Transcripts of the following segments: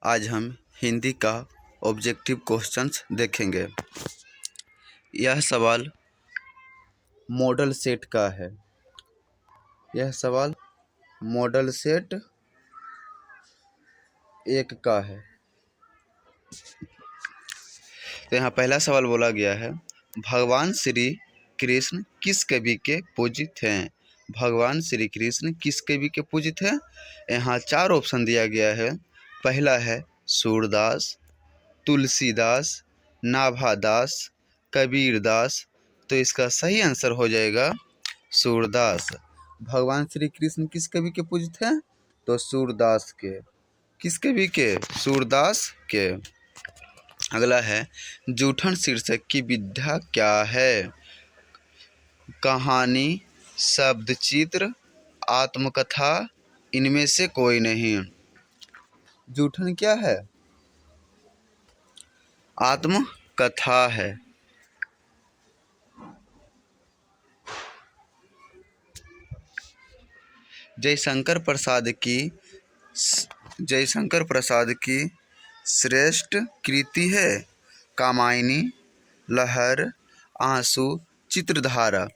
आज हम हिंदी का ऑब्जेक्टिव क्वेश्चंस देखेंगे। यह सवाल मॉडल सेट का है। यह सवाल मॉडल सेट 1 का है। तो यहाँ पहला सवाल बोला गया है, भगवान श्री कृष्ण किस कवि के पूजित हैं? भगवान श्री कृष्ण किस कवि के पूजित हैं? यहाँ 4 ऑप्शन दिया गया है। पहला है सूरदास, तुलसीदास, नाभादास, कबीरदास। तो इसका सही आंसर हो जाएगा सूरदास। भगवान श्री कृष्ण किस कवि के पूजित हैं? तो सूरदास के। किस कवि के? सूरदास के। अगला है, जूठन शीर्षक की विधा क्या है? कहानी, शब्द चित्र, आत्मकथा, इनमें से कोई नहीं। जूठन क्या है? आत्मकथा है। जयशंकर प्रसाद की श्रेष्ठ कृति है कामायनी, लहर, आंसू, चित्रधारा।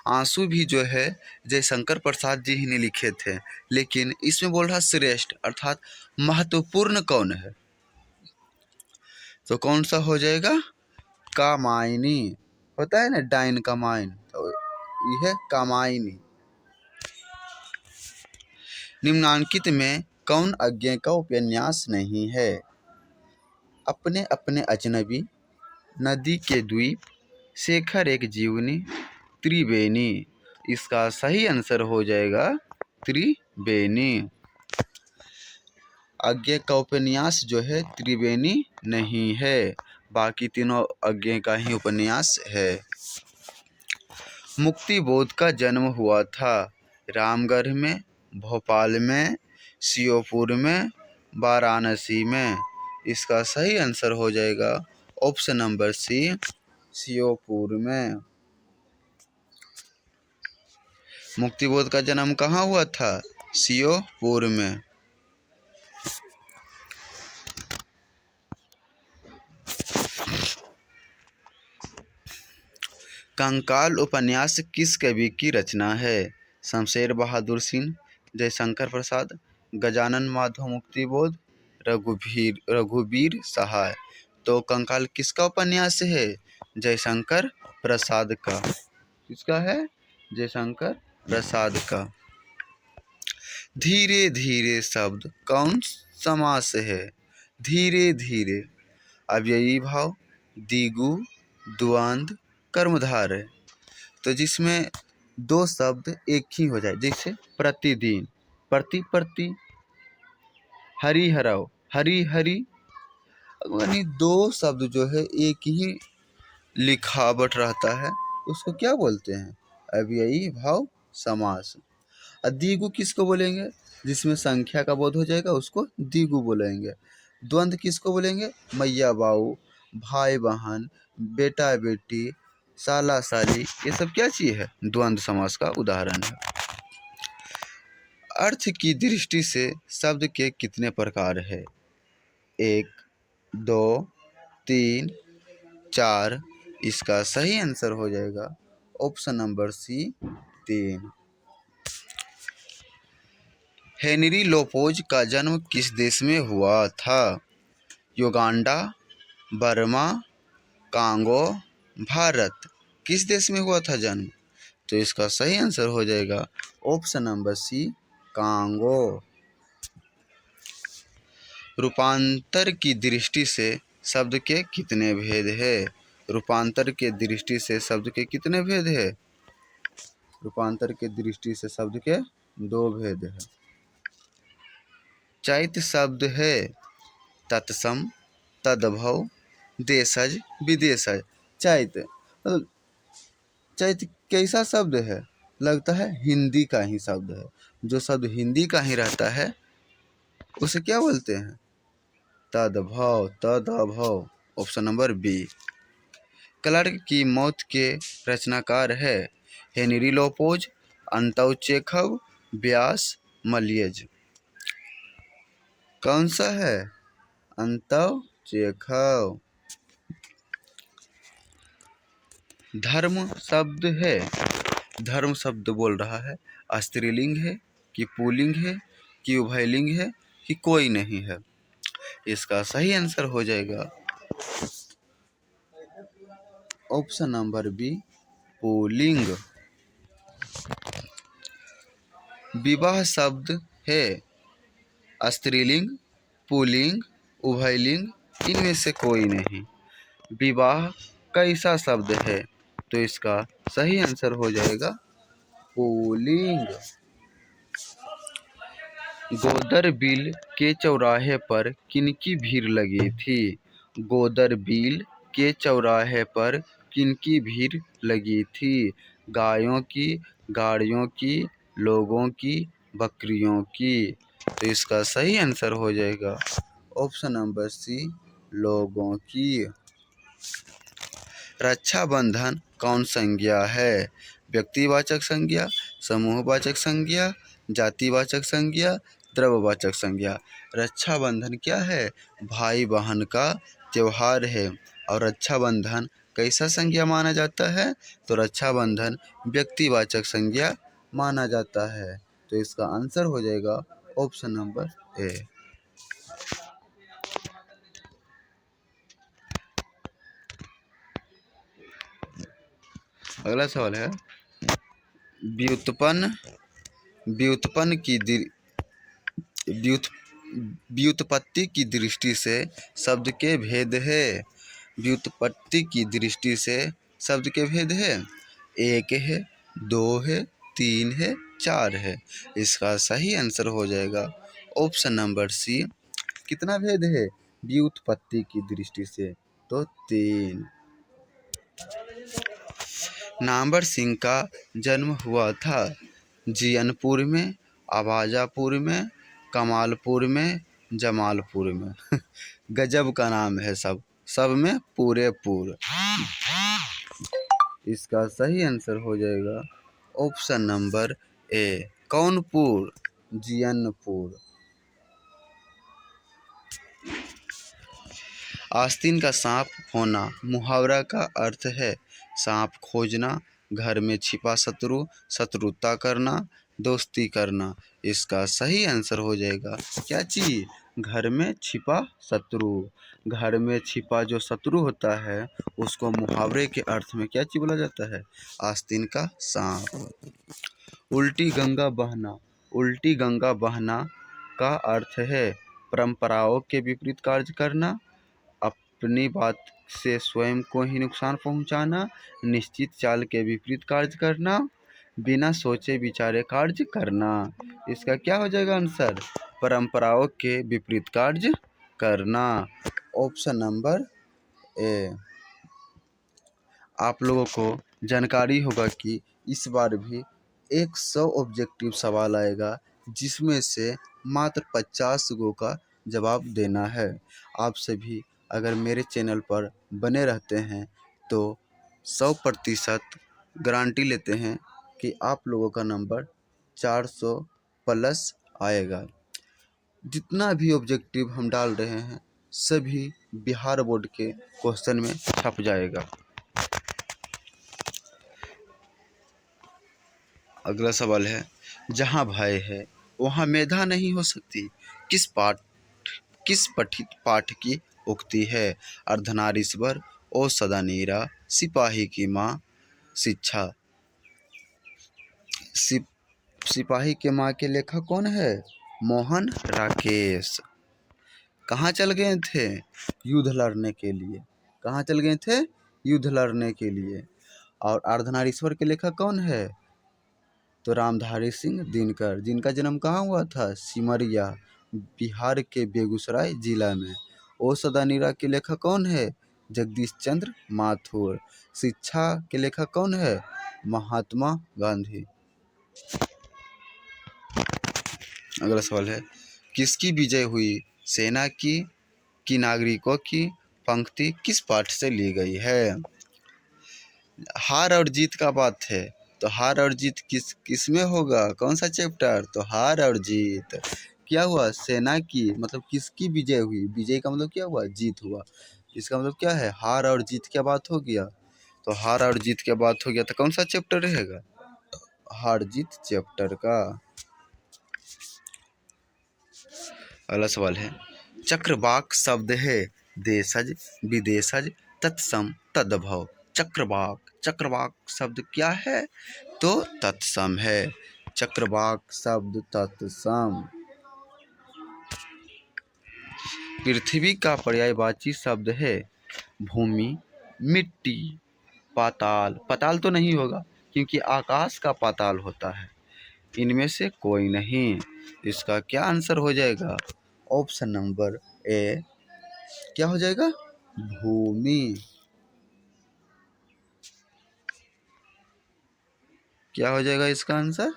आंसू भी जो है जयशंकर प्रसाद जी ही ने लिखे थे, लेकिन इसमें बोल रहा श्रेष्ठ अर्थात महत्वपूर्ण कौन है? तो कौन सा हो जाएगा? कामायनी। होता है ना डाइन का माइन, तो यह कामायनी। निम्नांकित में कौन अज्ञे का उपन्यास नहीं है? अपने अपने अजनबी, नदी के द्वीप, शेखर एक जीवनी, त्रिवेणी। इसका सही आंसर हो जाएगा त्रिवेणी। अज्ञे का उपन्यास जो है त्रिवेणी नहीं है, बाकी तीनों अज्ञे का ही उपन्यास है। मुक्तिबोध का जन्म हुआ था रामगढ़ में, भोपाल में, श्योपुर में, वाराणसी में। इसका सही आंसर हो जाएगा ऑप्शन नंबर सी, श्योपुर में। मुक्तिबोध का जन्म कहाँ हुआ था? श्योपुर में। कंकाल उपन्यास किस कवि की रचना है? शमशेर बहादुर सिंह, जयशंकर प्रसाद, गजानन माधव मुक्तिबोध, रघुवीर सहाय। तो कंकाल किसका उपन्यास है? जयशंकर प्रसाद का। किसका है? जयशंकर प्रसाद का। धीरे धीरे शब्द कौन समास है? धीरे धीरे अव्ययी भाव, द्विगु, द्वंद्व, कर्मधारय। तो जिसमें 2 शब्द एक ही हो जाए, जैसे प्रतिदिन, प्रति प्रति, हरि हरव, हरि हरि, यानी 2 शब्द जो है एक ही लिखावट रहता है, उसको क्या बोलते हैं? अव्ययी भाव समास। द्विगु किसको बोलेंगे? जिसमें संख्या का बोध हो जाएगा उसको द्विगु बोलेंगे। द्वंद्व किसको बोलेंगे? मैया बाऊ, भाई बहन, बेटा बेटी, साला साली। ये सब क्या चीज़ है? द्वंद्व समास का उदाहरण है। अर्थ की दृष्टि से शब्द के कितने प्रकार है? 1, 2, 3, 4। इसका सही आंसर हो जाएगा ऑप्शन नंबर सी, 3। हेनरी लोपोज का जन्म किस देश में हुआ था? Uganda, Burma, Congo, Bharat. किस देश में हुआ था जन्म? तो इसका सही आंसर हो जाएगा ऑप्शन नंबर सी, कांगो। रूपांतर की दृष्टि से शब्द के कितने भेद है? रूपांतर के दृष्टि से शब्द के कितने भेद है? रूपांतर के दृष्टि से शब्द के 2 भेद है। चैत शब्द है तत्सम, तद्भव, देशज, विदेशज। चैत चैत कैसा शब्द है? लगता है हिंदी का ही शब्द है। जो शब्द हिंदी का ही रहता है उसे क्या बोलते हैं? तद्भव, तद्भव। Option number B. क्लर्क की मौत के रचनाकार है हेनरी लोपोज, अंतोन चेखव, व्यास, मलियज। कौन सा है? अंतव चेखव। धर्म शब्द है, धर्म शब्द बोल रहा है स्त्रीलिंग है कि पुल्लिंग है कि उभयलिंग है कि कोई नहीं है। इसका सही आंसर हो जाएगा ऑप्शन नंबर बी, पुल्लिंग। विवाह शब्द है स्त्रीलिंग, पुल्लिंग, उभयलिंग, इनमें से कोई नहीं। विवाह कैसा शब्द है? तो इसका सही आंसर हो जाएगा पुल्लिंग। गोदर बिल के चौराहे पर किनकी भीड़ लगी थी? गोदर बिल के चौराहे पर किनकी भीड़ लगी थी? गायों की, गाड़ियों की, लोगों की, बकरियों की। तो इसका सही आंसर हो जाएगा ऑप्शन नंबर सी, लोगों की। रक्षाबंधन कौन संज्ञा है? व्यक्तिवाचक संज्ञा, समूहवाचक संज्ञा, जातिवाचक संज्ञा, द्रव्यवाचक संज्ञा। रक्षाबंधन क्या है? भाई बहन का त्यौहार है। और रक्षाबंधन कैसा संज्ञा माना जाता है? तो रक्षाबंधन व्यक्तिवाचक संज्ञा माना जाता है। तो इसका आंसर हो जाएगा ऑप्शन नंबर ए। अगला सवाल है व्युत्पन्न व्युत्पन्न की व्युत्पत्ति की दृष्टि से शब्द के भेद है। व्युत्पत्ति की दृष्टि से शब्द के भेद है। एक है, दो है, तीन है, चार है। इसका सही आंसर हो जाएगा ऑप्शन नंबर सी। कितना भेद है व्युत्पत्ति की दृष्टि से? तो तीन। नामवर सिंह का जन्म हुआ था जियनपुर में, आवाजापुर में, कमालपुर में, जमालपुर में। गजब का नाम है, सब में पूरे पूर। इसका सही आंसर हो जाएगा ऑप्शन नंबर ए, कौनपुर, जियनपुर। आस्तीन का सांप होना मुहावरा का अर्थ है सांप खोजना, घर में छिपा शत्रु, शत्रुता करना, दोस्ती करना। इसका सही आंसर हो जाएगा क्या चीज़? घर में छिपा शत्रु। घर में छिपा जो शत्रु होता है उसको मुहावरे के अर्थ में क्या चीज़ बोला जाता है? आस्तीन का सांप। उल्टी गंगा बहना, उल्टी गंगा बहना का अर्थ है परंपराओं के विपरीत कार्य करना, अपनी बात से स्वयं को ही नुकसान पहुंचाना, निश्चित चाल के विपरीत कार्य करना, बिना सोचे विचारे कार्य करना। इसका क्या हो जाएगा आंसर? परंपराओं के विपरीत कार्य करना। Option number A. आप लोगों को जानकारी होगा कि इस बार भी 100 ऑब्जेक्टिव सवाल आएगा जिसमें से मात्र 50 गो का जवाब देना है। आप सभी अगर मेरे चैनल पर बने रहते हैं तो 100% गारंटी लेते हैं कि आप लोगों का नंबर 400 प्लस आएगा। जितना भी ऑब्जेक्टिव हम डाल रहे हैं सभी बिहार बोर्ड के क्वेश्चन में छप जाएगा। अगला सवाल है जहाँ भय है वहाँ मेधा नहीं हो सकती, किस पठित पाठ की उक्ति है? अर्धनारीश्वर, ओ सदा नीरा, सिपाही की माँ, शिक्षा। सिपाही के माँ के लेखक कौन है? मोहन राकेश। कहाँ चल गए थे? युद्ध लड़ने के लिए। कहाँ चल गए थे? युद्ध लड़ने के लिए। और अर्धनारीश्वर के लेखक कौन है? तो रामधारी सिंह दिनकर, जिनका जन्म कहाँ हुआ था? सिमरिया, बिहार के बेगूसराय जिला में। ओ सदा नीरा के लेखक कौन है? जगदीश चंद्र माथुर। शिक्षा के लेखक कौन है? महात्मा गांधी। अगला सवाल है किसकी विजय हुई? सेना की कि नागरिकों की? पंक्ति किस पाठ से ली गई है? हार और जीत का बात है तो हार और जीत किस में होगा? कौन सा चैप्टर? तो हार और जीत। क्या हुआ, सेना की मतलब किसकी विजय हुई, विजय का मतलब क्या हुआ, जीत हुआ। इसका मतलब क्या है, हार और जीत क्या बात हो गया, तो हार और जीत क्या बात हो गया, तो कौन सा चैप्टर रहेगा, हार जीत चैप्टर का। अगला सवाल है, चक्रवाक शब्द है देशज विदेशज तत्सम तद्भव। चक्रवाक, चक्रवाक शब्द क्या है, तो तत्सम है। चक्रवाक शब्द तत्सम। पृथ्वी का पर्यायवाची शब्द है भूमि, मिट्टी, पाताल। पाताल तो नहीं होगा क्योंकि आकाश का पाताल होता है, इनमें से कोई नहीं। इसका क्या आंसर हो जाएगा, ऑप्शन नंबर ए क्या हो जाएगा, भूमि। क्या हो जाएगा इसका आंसर,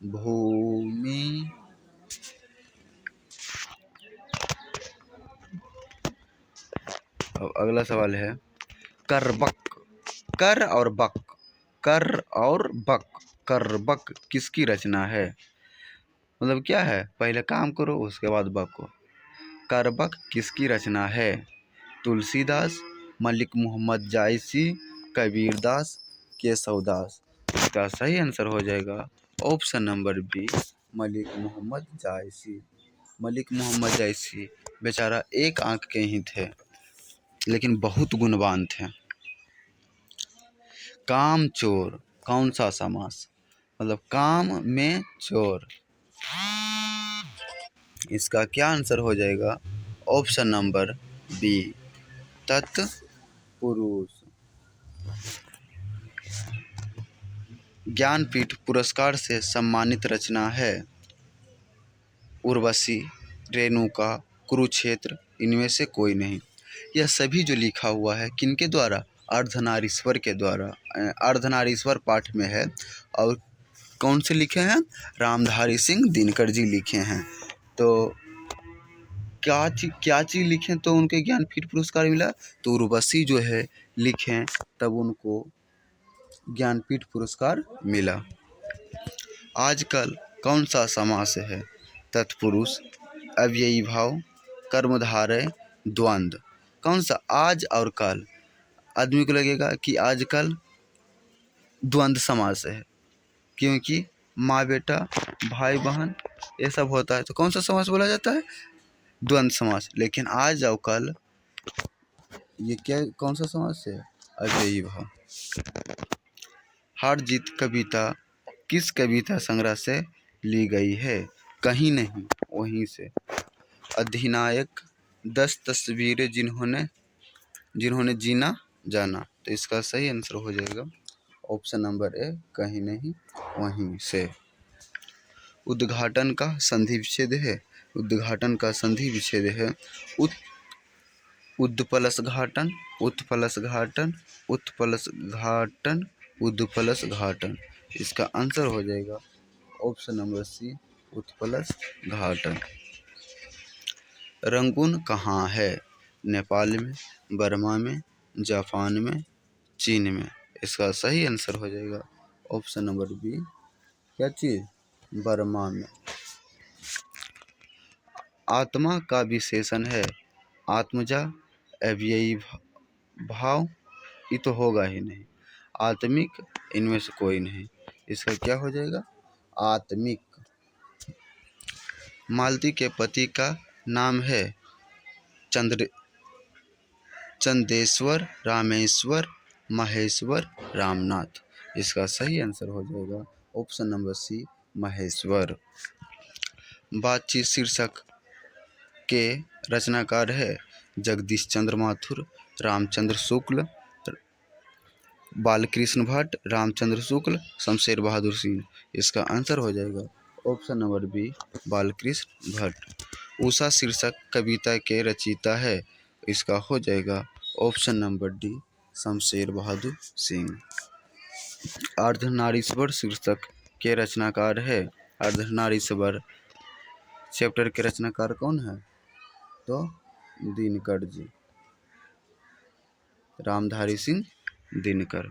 भूमि। अब अगला सवाल है, करबक, कर और बक, कर और बक, करबक किसकी रचना है, मतलब क्या है, पहले काम करो उसके बाद बको। करबक किसकी रचना है, तुलसीदास, मलिक मोहम्मद जायसी, कबीरदास, केशवदास। इसका सही आंसर हो जाएगा option number B, Malik Mohammad Jayasi. Malik Mohammad Jayasi बेचारा एक आंख के ही थे लेकिन बहुत गुणवान थे। काम चोर कौन सा समास, मतलब काम में चोर। इसका क्या आंसर हो जाएगा, ऑप्शन नंबर बी, तत्पुरुष। ज्ञानपीठ पुरस्कार से सम्मानित रचना है उर्वशी, रेणुका, कुरुक्षेत्र, इनमें से कोई नहीं। यह सभी जो लिखा हुआ है किनके द्वारा, अर्धनारीश्वर के द्वारा। अर्धनारीश्वर पाठ में है और कौन से लिखे हैं, रामधारी सिंह दिनकर जी लिखे हैं। तो क्या चीज़ लिखें तो उनके ज्ञानपीठ पुरस्कार मिला, तो उर्वशी जो है लिखें तब उनको ज्ञानपीठ पुरस्कार मिला। आजकल कौन सा समास है, तत्पुरुष, अव्ययी भाव, कर्मधारय, द्वंद्व। कौन सा, आज और कल। आदमी को लगेगा कि आजकल द्वंद्व समास है क्योंकि माँ बेटा, भाई बहन ये सब होता है, तो कौन सा समास बोला जाता है, द्वंद्व समास। लेकिन आज और कल ये क्या, कौन सा समास है, अव्ययी भाव। हार जीत कविता किस कविता संग्रह से ली गई है, कहीं नहीं वहीं से। अधिनायक, 10 तस्वीरें जिन्होंने जीना जाना। तो इसका सही आंसर हो जाएगा ऑप्शन नंबर ए, कहीं नहीं वहीं से। उद्घाटन का संधि विच्छेद है, उद्घाटन का संधि विच्छेद है उद्पलस घाटन, उत्पलस घाटन, उत्पलस घाटन, उद्पलस घाटन। इसका आंसर हो जाएगा ऑप्शन नंबर सी, उत्पलस घाटन। रंगून कहाँ है, नेपाल में, बर्मा में, जापान में, चीन में। इसका सही आंसर हो जाएगा ऑप्शन नंबर बी, क्या चीज़, बर्मा में। आत्मा का विशेषण है आत्मजा, अव्ययी भाव, ये तो होगा ही नहीं। आत्मिक, इनमें से कोई नहीं। इसका क्या हो जाएगा, आत्मिक। मालती के पति का नाम है चंदेश्वर, रामेश्वर, महेश्वर, रामनाथ। इसका सही आंसर हो जाएगा ऑप्शन नंबर सी, महेश्वर। बातचीत शीर्षक के रचनाकार है जगदीश चंद्र माथुर, रामचंद्र शुक्ल, बालकृष्ण भट्ट, रामचंद्र शुक्ल, शमशेर बहादुर सिंह। इसका आंसर हो जाएगा option number B, Balkrishna Bhatt. Usha शीर्षक कविता के रचयिता है, इसका हो जाएगा option number D, Shamsher Bahadur Singh. Ardhanarishwar शीर्षक के रचनाकार है, अर्धनारीश्वर चैप्टर के रचनाकार कौन है, तो दिनकर जी, रामधारी सिंह दिनकर।